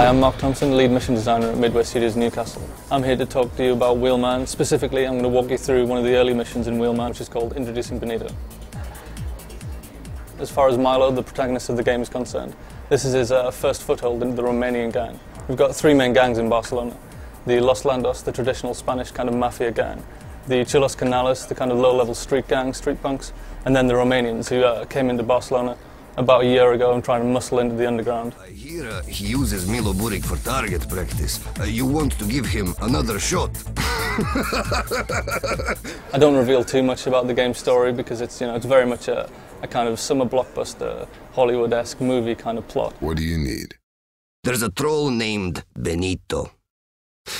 Hi, I'm Mark Thompson, lead mission designer at Midway Studios Newcastle. I'm here to talk to you about Wheelman. Specifically, I'm going to walk you through one of the early missions in Wheelman, which is called Introducing Benito. As far as Milo, the protagonist of the game, is concerned, this is his first foothold into the Romanian gang. We've got three main gangs in Barcelona. The Los Landos, the traditional Spanish kind of mafia gang. The Chulos Canales, the kind of low-level street gang, street punks. And then the Romanians, who came into Barcelona about a year ago and trying to muscle into the underground. I hear he uses Milo Buric for target practice. You want to give him another shot? I don't reveal too much about the game's story because it's very much a kind of summer blockbuster, Hollywood-esque movie kind of plot. What do you need? There's a troll named Benito.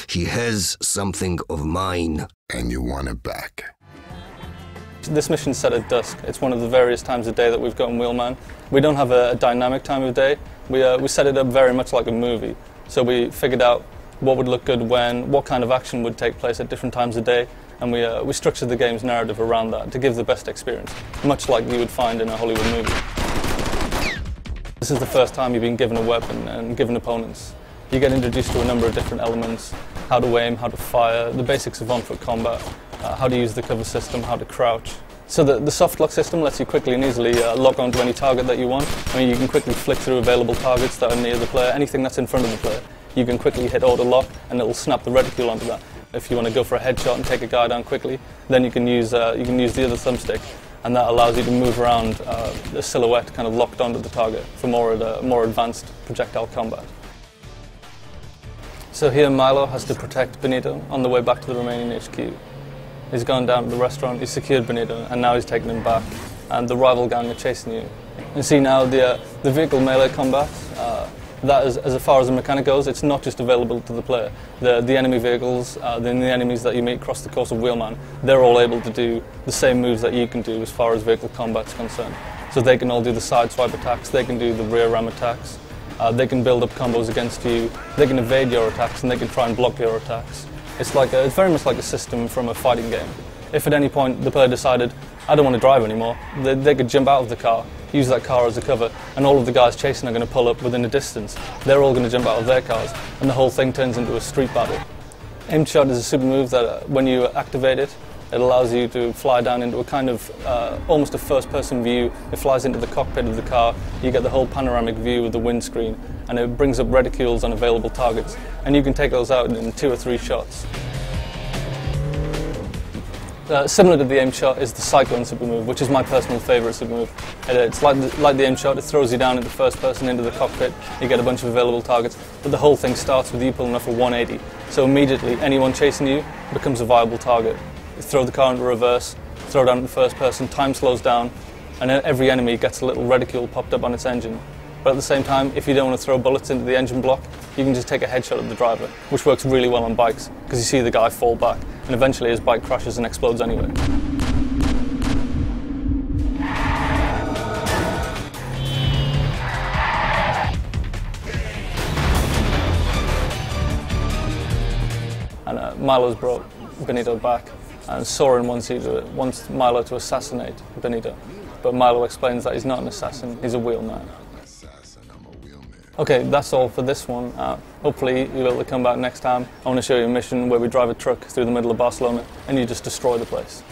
He has something of mine. And you want it back. This mission's set at dusk. It's one of the various times of day that we've got in Wheelman. We don't have a dynamic time of day. We set it up very much like a movie. So we figured out what would look good when, what kind of action would take place at different times of day, and we structured the game's narrative around that to give the best experience, much like you would find in a Hollywood movie. This is the first time you've been given a weapon and given opponents. You get introduced to a number of different elements: how to aim, how to fire, the basics of on-foot combat, how to use the cover system, how to crouch. So the soft lock system lets you quickly and easily lock onto any target that you want. I mean, you can quickly flick through available targets that are near the player, anything that's in front of the player. You can quickly hit auto lock and it'll snap the reticule onto that. If you want to go for a headshot and take a guy down quickly, then you can use the other thumbstick, and that allows you to move around the silhouette kind of locked onto the target for more advanced projectile combat. So here Milo has to protect Benito on the way back to the Romanian HQ. He's gone down to the restaurant, he's secured Benito, and now he's taken him back, and the rival gang are chasing you. You see now the vehicle melee combat, that is, as far as the mechanic goes, it's not just available to the player. The enemy vehicles, the enemies that you meet across the course of Wheelman, they're all able to do the same moves that you can do as far as vehicle combat's concerned. So they can all do the side swipe attacks, they can do the rear ram attacks, they can build up combos against you, they can evade your attacks, and they can try and block your attacks. It's very much like a system from a fighting game. If at any point the player decided, I don't want to drive anymore, they could jump out of the car, use that car as a cover, and all of the guys chasing are going to pull up within a distance. They're all going to jump out of their cars, and the whole thing turns into a street battle. Aimed shot is a super move that when you activate it, it allows you to fly down into a kind of almost a first-person view. It flies into the cockpit of the car, you get the whole panoramic view of the windscreen, and it brings up reticules on available targets, and you can take those out in 2 or 3 shots. Similar to the aim shot is the cyclone super move, which is my personal favourite super move. It's like the aim shot, it throws you down into first person into the cockpit, you get a bunch of available targets, but the whole thing starts with you pulling off a 180. So immediately anyone chasing you becomes a viable target. You throw the car into reverse, throw down into first person, time slows down, and then every enemy gets a little reticule popped up on its engine. But at the same time, if you don't want to throw bullets into the engine block, you can just take a headshot at the driver, which works really well on bikes, because you see the guy fall back, and eventually his bike crashes and explodes anyway. And Milo's brought Benito back, and Soren wants Milo to assassinate Benito. But Milo explains that he's not an assassin, he's a wheelman. Okay, that's all for this one. Hopefully you'll be able to come back next time. I want to show you a mission where we drive a truck through the middle of Barcelona and you just destroy the place.